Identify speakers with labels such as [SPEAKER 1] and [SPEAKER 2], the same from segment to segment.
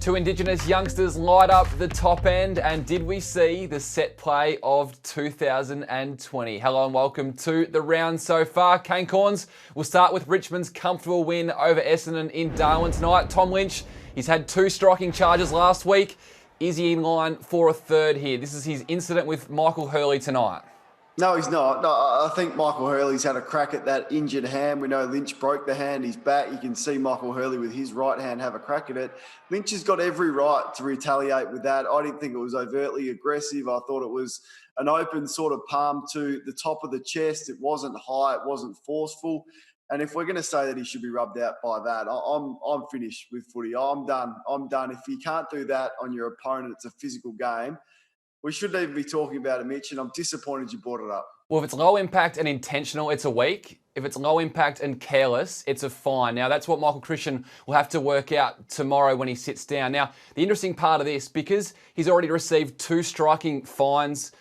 [SPEAKER 1] Two Indigenous youngsters light up the top end, and did we see the set play of 2020? Hello and welcome to the round so far. Kane Corns, we'll start with Richmond's comfortable win over Essendon in Darwin tonight. Tom Lynch, he's had two striking charges last week. Is he in line for a third here? This is his incident with Michael Hurley tonight.
[SPEAKER 2] No, he's not. No, I think Michael Hurley's had a crack at that injured hand. We know Lynch broke the hand. He's back. You can see Michael Hurley with his right hand have a crack at it. Lynch has got every right to retaliate with that. I didn't think it was overtly aggressive. I thought it was an open sort of palm to the top of the chest. It wasn't high. It wasn't forceful. And if we're going to say that he should be rubbed out by that, I'm finished with footy. I'm done. If you can't do that on your opponent, it's a physical game. We shouldn't even be talking about it, Mitch, and I'm disappointed you brought it up.
[SPEAKER 1] Well, if it's low impact and intentional, it's a week. If it's low impact and careless, it's a fine. Now, that's what Michael Christian will have to work out tomorrow when he sits down. Now, the interesting part of this, because he's already received two striking fines,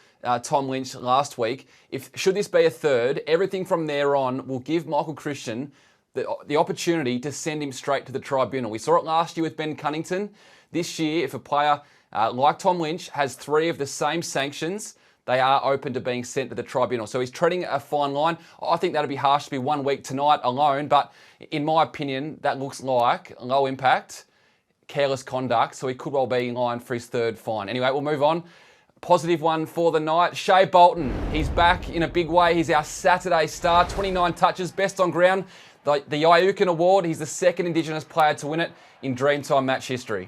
[SPEAKER 1] Tom Lynch, last week, should this be a third, everything from there on will give Michael Christian the opportunity to send him straight to the tribunal. We saw it last year with Ben Cunnington. This year, if a player like Tom Lynch has three of the same sanctions, they are open to being sent to the tribunal. So he's treading a fine line. I think that'd be harsh to be 1 week tonight alone, but in my opinion, that looks like low impact, careless conduct, so he could well be in line for his third fine. Anyway, we'll move on. Positive one for the night. Sheeva Bolton, he's back in a big way. He's our Saturday star, 29 touches, best on ground. The Yayukin Award, he's the second Indigenous player to win it in Dreamtime match history.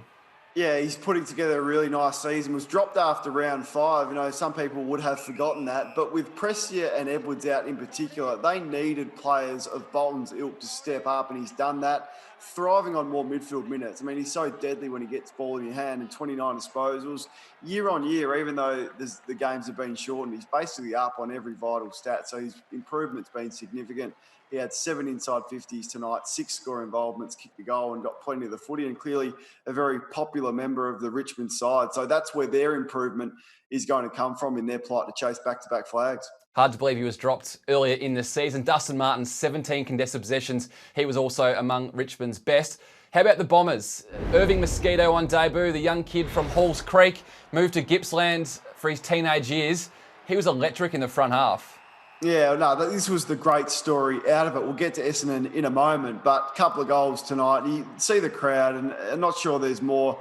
[SPEAKER 2] Yeah, he's putting together a really nice season. Was dropped after round 5. You know, some people would have forgotten that. But with Prestia and Edwards out in particular, they needed players of Bolton's ilk to step up, and he's done that. Thriving on more midfield minutes. I mean, he's so deadly when he gets ball in your hand, and 29 disposals. Year on year, even though the games have been shortened, he's basically up on every vital stat. So his improvement's been significant. He had 7 inside 50s tonight, 6 score involvements, kicked the goal and got plenty of the footy, and clearly a very popular member of the Richmond side. So that's where their improvement is going to come from in their plight to chase back-to-back flags.
[SPEAKER 1] Hard to believe he was dropped earlier in the season. Dustin Martin's 17 contested possessions. He was also among Richmond's best. How about the Bombers? Irving Mosquito on debut, the young kid from Halls Creek, moved to Gippsland for his teenage years. He was electric in the front half.
[SPEAKER 2] Yeah, no, this was the great story out of it. We'll get to Essendon in a moment, but a couple of goals tonight. You see the crowd, and I'm not sure there's more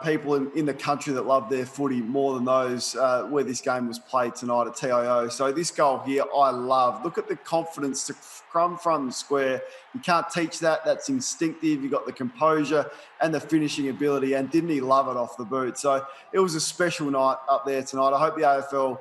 [SPEAKER 2] people in the country that love their footy more than those where this game was played tonight at TIO. So this goal here, I love. Look at the confidence to come from the square. You can't teach that. That's instinctive. You got the composure and the finishing ability, and didn't he love it off the boot? So it was a special night up there tonight. I hope the AFL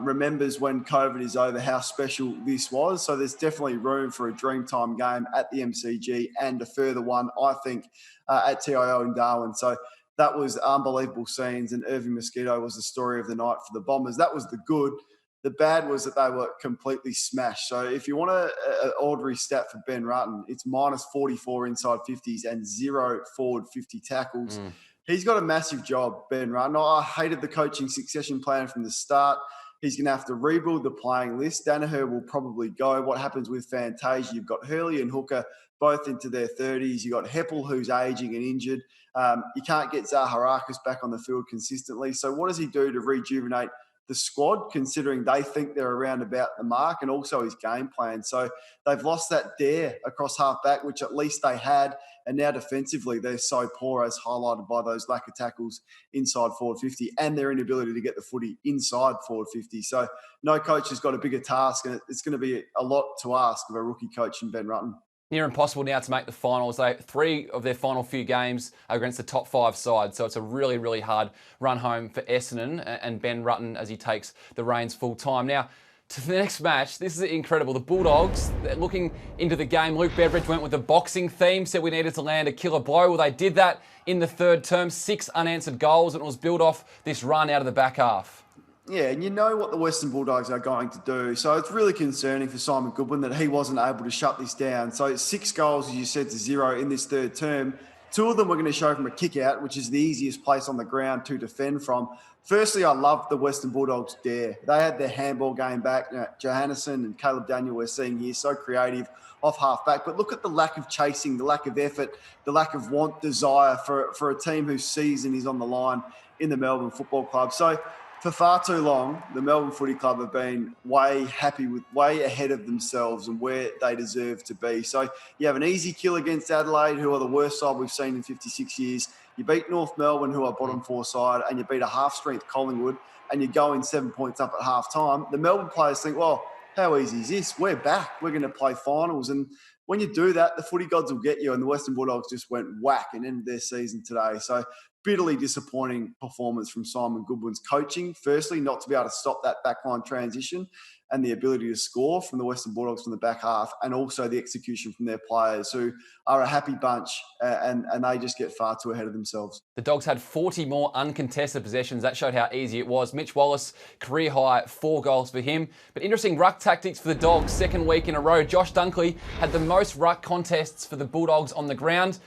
[SPEAKER 2] remembers when COVID is over how special this was. So there's definitely room for a Dreamtime game at the MCG and a further one, I think, at TIO in Darwin. So that was unbelievable scenes, and Irving Mosquito was the story of the night for the Bombers. That was the good. The bad was that they were completely smashed. So if you want an ordinary stat for Ben Rutten, it's minus 44 inside 50s and 0 forward 50 tackles. He's got a massive job, Ben Rutten. I hated the coaching succession plan from the start. He's going to have to rebuild the playing list. Danaher will probably go. What happens with Fantasia? You've got Hurley and Hooker both into their 30s. You've got Heppel, who's ageing and injured. You can't get Zaharakis back on the field consistently. So what does he do to rejuvenate the squad, considering they think they're around about the mark, and also his game plan? So they've lost that dare across half-back, which at least they had. And now defensively, they're so poor, as highlighted by those lack of tackles inside forward 50 and their inability to get the footy inside forward 50. So no coach has got a bigger task, and it's going to be a lot to ask of a rookie coach in Ben Rutten.
[SPEAKER 1] Near impossible now to make the finals. 3 of their final few games are against the top 5 sides, so it's a really, really hard run home for Essendon and Ben Rutten as he takes the reins full time. Now, to the next match, this is incredible. The Bulldogs, they're looking into the game. Luke Beveridge went with the boxing theme, said we needed to land a killer blow. Well, they did that in the third term, 6 unanswered goals, and it was built off this run out of the back half.
[SPEAKER 2] Yeah, and you know what the Western Bulldogs are going to do. So it's really concerning for Simon Goodwin that he wasn't able to shut this down. So 6 goals, as you said, to 0 in this third term. Two of them were going to show from a kick out, which is the easiest place on the ground to defend from. Firstly, I loved the Western Bulldogs dare. They had their handball game back. Johannesson and Caleb Daniel we're seeing here, so creative off half-back. But look at the lack of chasing, the lack of effort, the lack of want, desire for a team whose season is on the line in the Melbourne Football Club. So for far too long, the Melbourne Footy Club have been way ahead of themselves and where they deserve to be. So you have an easy kill against Adelaide, who are the worst side we've seen in 56 years. You beat North Melbourne, who are bottom four side, and you beat a half-strength Collingwood, and you go in 7 points up at half-time. The Melbourne players think, well, how easy is this? We're back. We're going to play finals. And when you do that, the footy gods will get you. And the Western Bulldogs just went whack and ended their season today. So bitterly disappointing performance from Simon Goodwin's coaching. Firstly, not to be able to stop that backline transition and the ability to score from the Western Bulldogs from the back half, and also the execution from their players, who are a happy bunch, and they just get far too ahead of themselves.
[SPEAKER 1] The Dogs had 40 more uncontested possessions. That showed how easy it was. Mitch Wallace, career high, 4 goals for him. But interesting ruck tactics for the Dogs, second week in a row. Josh Dunkley had the most ruck contests for the Bulldogs on the ground.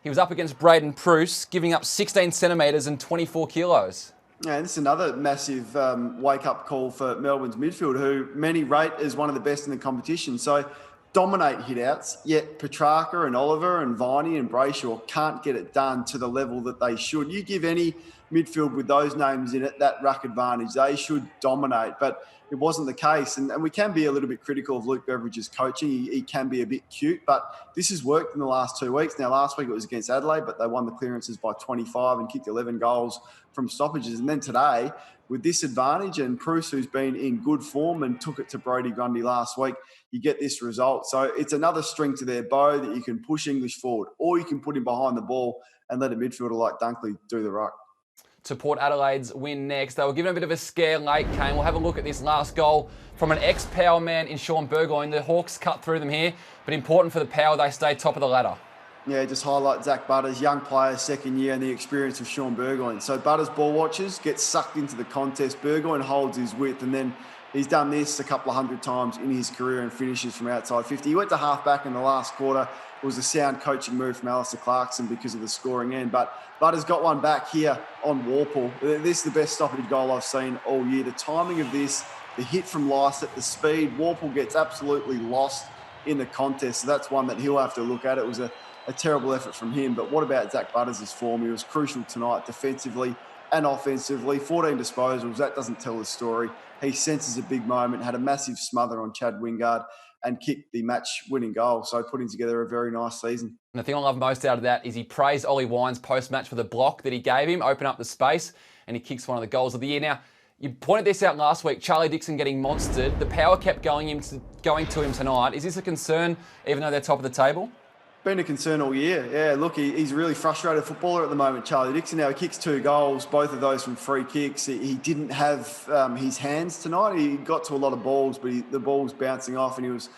[SPEAKER 1] He was up against Braden Pruce, giving up 16 centimetres and 24 kilos.
[SPEAKER 2] Yeah, this is another massive wake-up call for Melbourne's midfield, who many rate as one of the best in the competition. So dominate hit-outs, yet Petrarca and Oliver and Viney and Brayshaw can't get it done to the level that they should. You give any midfield with those names in it that ruck advantage, they should dominate. But it wasn't the case. And we can be a little bit critical of Luke Beveridge's coaching. He can be a bit cute, but this has worked in the last 2 weeks. Now, last week it was against Adelaide, but they won the clearances by 25 and kicked 11 goals from stoppages. And then today, with this advantage and Pruce, who's been in good form and took it to Brodie Grundy last week, you get this result. So it's another string to their bow that you can push English forward, or you can put him behind the ball and let a midfielder like Dunkley do the ruck.
[SPEAKER 1] To Port Adelaide's win next. They were given a bit of a scare late, Kane. We'll have a look at this last goal from an ex-Power man in Sean Burgoyne. The Hawks cut through them here, but important for the Power, they stay top of the ladder.
[SPEAKER 2] Yeah, just highlight Zach Butters, young player, second year, and the experience of Sean Burgoyne. So Butters ball watches, gets sucked into the contest. Burgoyne holds his width, and then he's done this a couple of hundred times in his career and finishes from outside 50. He went to half-back in the last quarter. It was a sound coaching move from Alistair Clarkson because of the scoring end. But Butters got one back here on Warple. This is the best stoppage goal I've seen all year. The timing of this, the hit from Lysett, the speed, Warple gets absolutely lost in the contest. So that's one that he'll have to look at. It was a terrible effort from him. But what about Zach Butters' form? He was crucial tonight defensively and offensively. 14 disposals, that doesn't tell the story. He senses a big moment, had a massive smother on Chad Wingard and kicked the match-winning goal. So putting together a very nice season.
[SPEAKER 1] And the thing I love most out of that is he praised Ollie Wines post-match for the block that he gave him, open up the space, and he kicks one of the goals of the year. Now, you pointed this out last week, Charlie Dixon getting monstered. The Power kept going to him tonight. Is this a concern, even though they're top of the table?
[SPEAKER 2] Been a concern all year. Yeah, look, he's a really frustrated footballer at the moment, Charlie Dixon. Now, he kicks 2 goals, both of those from free kicks. He didn't have his hands tonight. He got to a lot of balls, but the ball was bouncing off and he was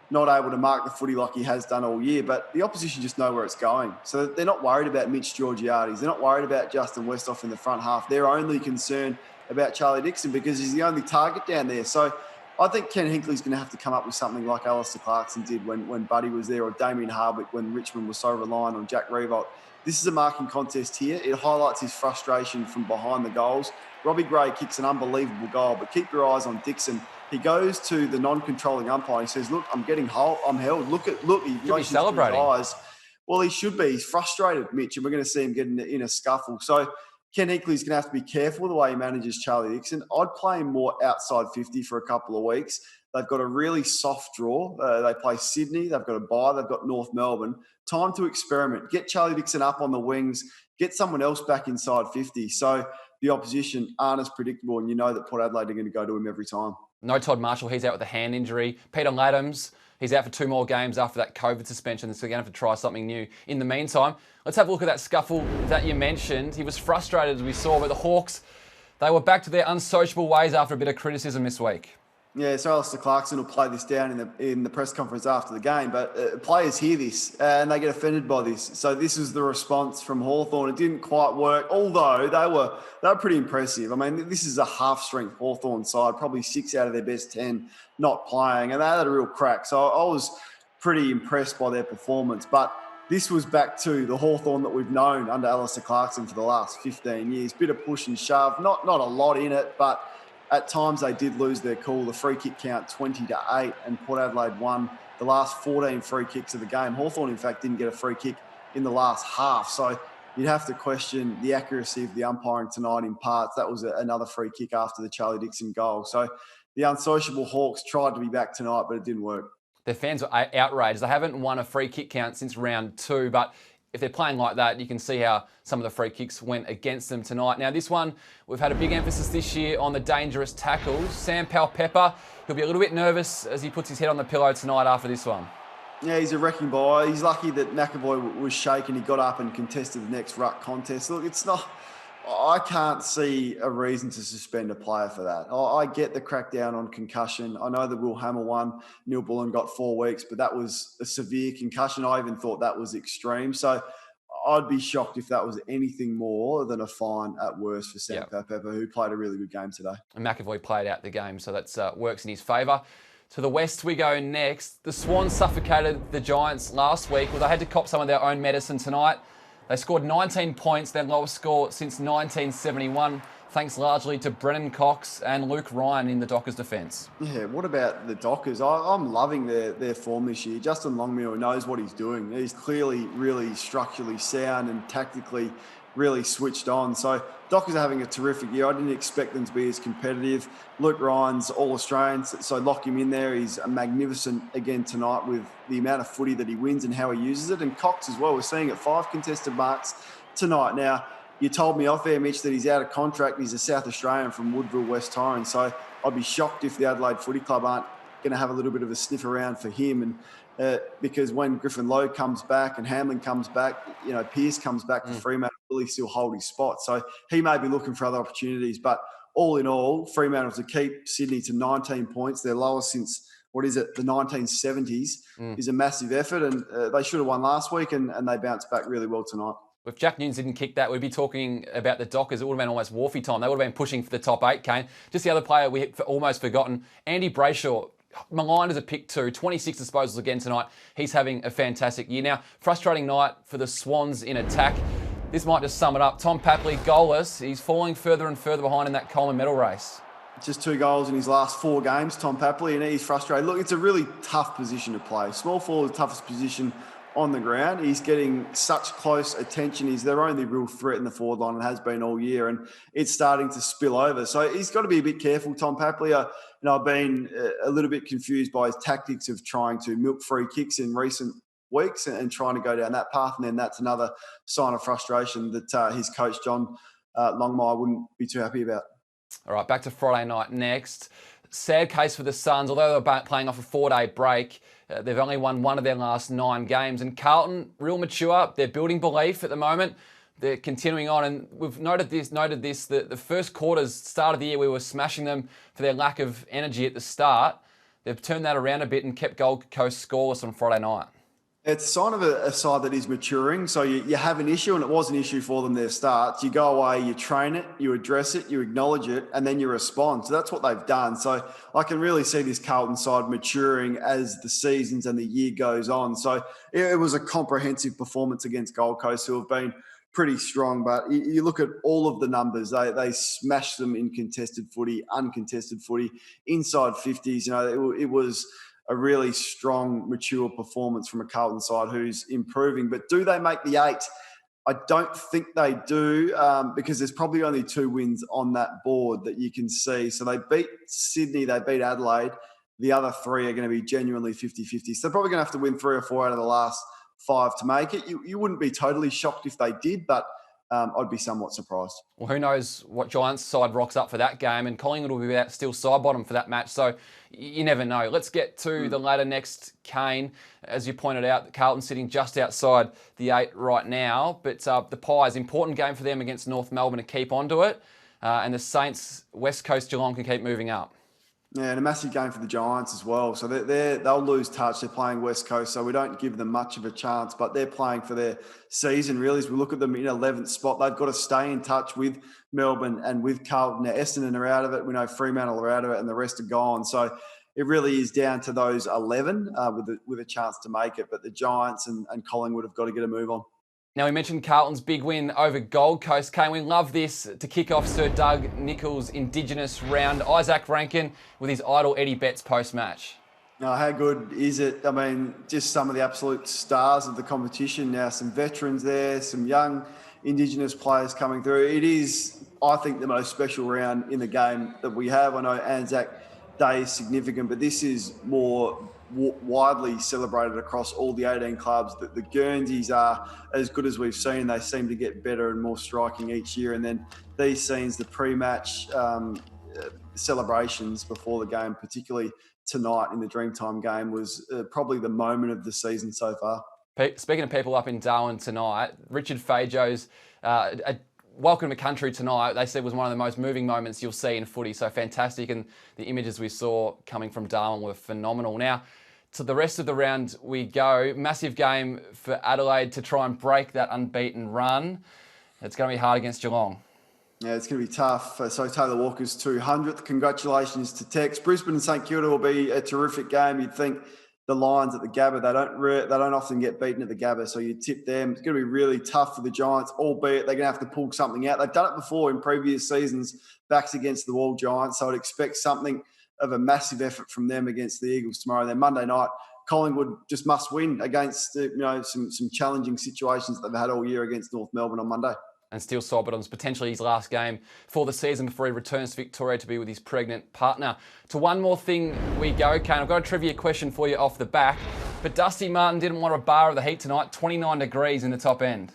[SPEAKER 2] not able to mark the footy like he has done all year. But the opposition just know where it's going. So they're not worried about Mitch Georgiades. They're not worried about Justin Westhoff in the front half. They're only concerned about Charlie Dixon because he's the only target down there. So I think Ken Hinkley's going to have to come up with something like Alistair Clarkson did when Buddy was there, or Damien Hardwick when Richmond was so reliant on Jack Revolt. This is a marking contest here. It highlights his frustration from behind the goals. Robbie Gray kicks an unbelievable goal, but keep your eyes on Dixon. He goes to the non-controlling umpire. He says, "Look, I'm getting held. I'm held. Look." He
[SPEAKER 1] should be celebrating.
[SPEAKER 2] Eyes. Well, he should be. He's frustrated, Mitch, and we're going to see him get in a scuffle. So Ken Hinkley's going to have to be careful the way he manages Charlie Dixon. I'd play him more outside 50 for a couple of weeks. They've got a really soft draw. They play Sydney. They've got a bye. They've got North Melbourne. Time to experiment. Get Charlie Dixon up on the wings. Get someone else back inside 50. So the opposition aren't as predictable, and you know that Port Adelaide are going to go to him every time.
[SPEAKER 1] No Todd Marshall. He's out with a hand injury. Peter Laddams, he's out for 2 more games after that COVID suspension, so they're going to have to try something new. In the meantime, let's have a look at that scuffle that you mentioned. He was frustrated, as we saw, but the Hawks, they were back to their unsociable ways after a bit of criticism this week.
[SPEAKER 2] Yeah, so Alistair Clarkson will play this down in the press conference after the game, but players hear this and they get offended by this. So this is the response from Hawthorn. It didn't quite work, although they were pretty impressive. I mean, this is a half-strength Hawthorn side, probably 6 out of their best 10 not playing, and they had a real crack. So I was pretty impressed by their performance. But this was back to the Hawthorn that we've known under Alistair Clarkson for the last 15 years. Bit of push and shove, not a lot in it, but at times they did lose their cool. The free kick count 20-8, and Port Adelaide won the last 14 free kicks of the game. Hawthorn, in fact, didn't get a free kick in the last half. So you'd have to question the accuracy of the umpiring tonight in parts. That was another free kick after the Charlie Dixon goal. So the unsociable Hawks tried to be back tonight, but it didn't work.
[SPEAKER 1] Their fans were outraged. They haven't won a free kick count since round 2, but if they're playing like that, you can see how some of the free kicks went against them tonight. Now, this one, we've had a big emphasis this year on the dangerous tackles. Sam Powell-Pepper, he'll be a little bit nervous as he puts his head on the pillow tonight after this one.
[SPEAKER 2] Yeah, he's a wrecking ball. He's lucky that McAvoy was shaken. He got up and contested the next ruck contest. Look, I can't see a reason to suspend a player for that. I get the crackdown on concussion. I know the Will Hammer one, Neil Bullen got 4 weeks, but that was a severe concussion. I even thought that was extreme. So I'd be shocked if that was anything more than a fine at worst for Sam Powell-Pepper, who played a really good game today.
[SPEAKER 1] And McAvoy played out the game, so that works in his favour. To the west we go next. The Swans suffocated the Giants last week. Well, they had to cop some of their own medicine tonight. They scored 19 points, their lowest score since 1971, thanks largely to Brennan Cox and Luke Ryan in the Dockers' defence.
[SPEAKER 2] Yeah, what about the Dockers? I'm loving their form this year. Justin Longmuir knows what he's doing. He's clearly really structurally sound and tactically really switched on. So Dockers are having a terrific year. I didn't expect them to be as competitive. Luke Ryan's All-Australian, so lock him in there. He's magnificent again tonight with the amount of footy that he wins and how he uses it. And Cox as well. We're seeing it 5 contested marks tonight. Now, you told me off air, Mitch, that he's out of contract. He's a South Australian from Woodville, West Torrens. So I'd be shocked if the Adelaide Footy Club aren't going to have a little bit of a sniff around for him. And because when Griffin Lowe comes back and Hamlin comes back, Pearce comes back to Fremantle, will he still hold his spot? So he may be looking for other opportunities. But all in all, Fremantle to keep Sydney to 19 points, their lowest since, the 1970s, is a massive effort. And they should have won last week and they bounced back really well tonight.
[SPEAKER 1] If Jack Newnes didn't kick that, we'd be talking about the Dockers. It would have been almost Wharfie time. They would have been pushing for the top 8, Kane. Just the other player we had almost forgotten, Andy Brayshaw, maligned as a pick 2, 26 disposals again tonight. He's having a fantastic year. Now, frustrating night for the Swans in attack. This might just sum it up. Tom Papley, goalless. He's falling further and further behind in that Coleman medal race.
[SPEAKER 2] Just 2 goals in his last 4 games, Tom Papley, and he's frustrated. Look, it's a really tough position to play. Small forward, the toughest position on the ground. He's getting such close attention. He's their only real threat in the forward line and has been all year, and it's starting to spill over. So he's got to be a bit careful, Tom Papley. I've been a little bit confused by his tactics of trying to milk free kicks in recent weeks and trying to go down that path, and then that's another sign of frustration that his coach, John Longmire, wouldn't be too happy about.
[SPEAKER 1] All right, back to Friday night next. Sad case for the Suns. Although they're playing off a 4-day break, they've only won 1 of their last 9 games. And Carlton, real mature. They're building belief at the moment. They're continuing on. And we've noted this, that the first quarters, start of the year, we were smashing them for their lack of energy at the start. They've turned that around a bit and kept Gold Coast scoreless on Friday night.
[SPEAKER 2] It's a sign of a side that is maturing. So you have an issue, and it was an issue for them, their starts. You go away, you train it, you address it, you acknowledge it, and then you respond. So that's what they've done. So I can really see this Carlton side maturing as the seasons and the year goes on. So it was a comprehensive performance against Gold Coast, who have been pretty strong. But you look at all of the numbers. They smashed them in contested footy, uncontested footy, inside 50s. It was a really strong, mature performance from a Carlton side who's improving. But do they make the 8? I don't think they do, because there's probably only 2 wins on that board that you can see. So they beat Sydney, they beat Adelaide. The other 3 are going to be genuinely 50-50. So they're probably going to have to win 3 or 4 out of the last 5 to make it. You wouldn't be totally shocked if they did, but I'd be somewhat surprised.
[SPEAKER 1] Well, who knows what Giants side rocks up for that game, and Collingwood will be still side bottom for that match, so you never know. Let's get to the ladder next, Kane. As you pointed out, Carlton sitting just outside the 8 right now, but the Pies, important game for them against North Melbourne to keep onto it, and the Saints, West Coast Geelong can keep moving up.
[SPEAKER 2] Yeah, and a massive game for the Giants as well. So they'll lose touch. They're playing West Coast, so we don't give them much of a chance. But they're playing for their season, really. As we look at them in 11th spot, they've got to stay in touch with Melbourne and with Carlton. Now, Essendon are out of it. We know Fremantle are out of it, and the rest are gone. So it really is down to those 11 with a chance to make it. But the Giants and Collingwood have got to get a move on.
[SPEAKER 1] Now, we mentioned Carlton's big win over Gold Coast. Kane, we love this to kick off Sir Doug Nicholls' Indigenous round. Isaac Rankin with his idol Eddie Betts post-match.
[SPEAKER 2] No, how good is it? I mean, just some of the absolute stars of the competition now. Some veterans there, some young Indigenous players coming through. It is, I think, the most special round in the game that we have. I know Anzac Day is significant, but this is more widely celebrated across all the 18 clubs. The Guernseys are as good as we've seen. They seem to get better and more striking each year. And then these scenes, the pre-match celebrations before the game, particularly tonight in the Dreamtime game, was probably the moment of the season so far.
[SPEAKER 1] Speaking of people up in Darwin tonight, Richard Fajo's welcome to country tonight, they said was one of the most moving moments you'll see in footy. So fantastic. And the images we saw coming from Darwin were phenomenal. Now, to the rest of the round we go. Massive game for Adelaide to try and break that unbeaten run. It's going to be hard against Geelong.
[SPEAKER 2] Yeah, it's going to be tough. So Taylor Walker's 200th. Congratulations to Tex. Brisbane and St Kilda will be a terrific game. You'd think the Lions at the Gabba, they don't often get beaten at the Gabba, so you tip them. It's going to be really tough for the Giants, albeit they're going to have to pull something out. They've done it before in previous seasons, backs against the wall Giants, so I'd expect something of a massive effort from them against the Eagles tomorrow. Then Monday night, Collingwood just must win against some challenging situations that they've had all year against North Melbourne on Monday.
[SPEAKER 1] And Steele Sobottom's potentially his last game for the season before he returns to Victoria to be with his pregnant partner. To one more thing we go, Kane. I've got a trivia question for you off the back. But Dusty Martin didn't want a bar of the heat tonight, 29 degrees in the top end.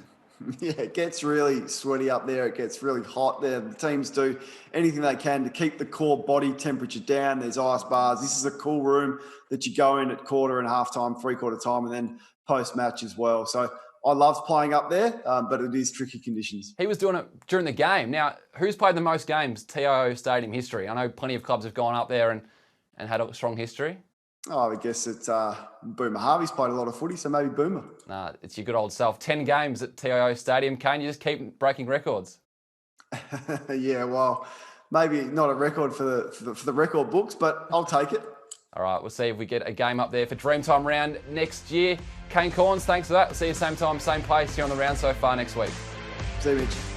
[SPEAKER 2] Yeah, it gets really sweaty up there. It gets really hot there. The teams do anything they can to keep the core body temperature down. There's ice bars. This is a cool room that you go in at quarter and half time, three-quarter time, and then post-match as well. So I love playing up there, but it is tricky conditions.
[SPEAKER 1] He was doing it during the game. Now, who's played the most games TIO Stadium history? I know plenty of clubs have gone up there and had a strong history.
[SPEAKER 2] Oh, I guess it's Boomer Harvey's played a lot of footy, so maybe Boomer.
[SPEAKER 1] Nah, it's your good old self. 10 games at TIO Stadium. Kane, you just keep breaking records.
[SPEAKER 2] Yeah, well, maybe not a record for the record books, but I'll take it.
[SPEAKER 1] All right, we'll see if we get a game up there for Dreamtime Round next year. Kane Corns, thanks for that. We'll see you same time, same place here on the round so far next week.
[SPEAKER 2] See you, Mitch.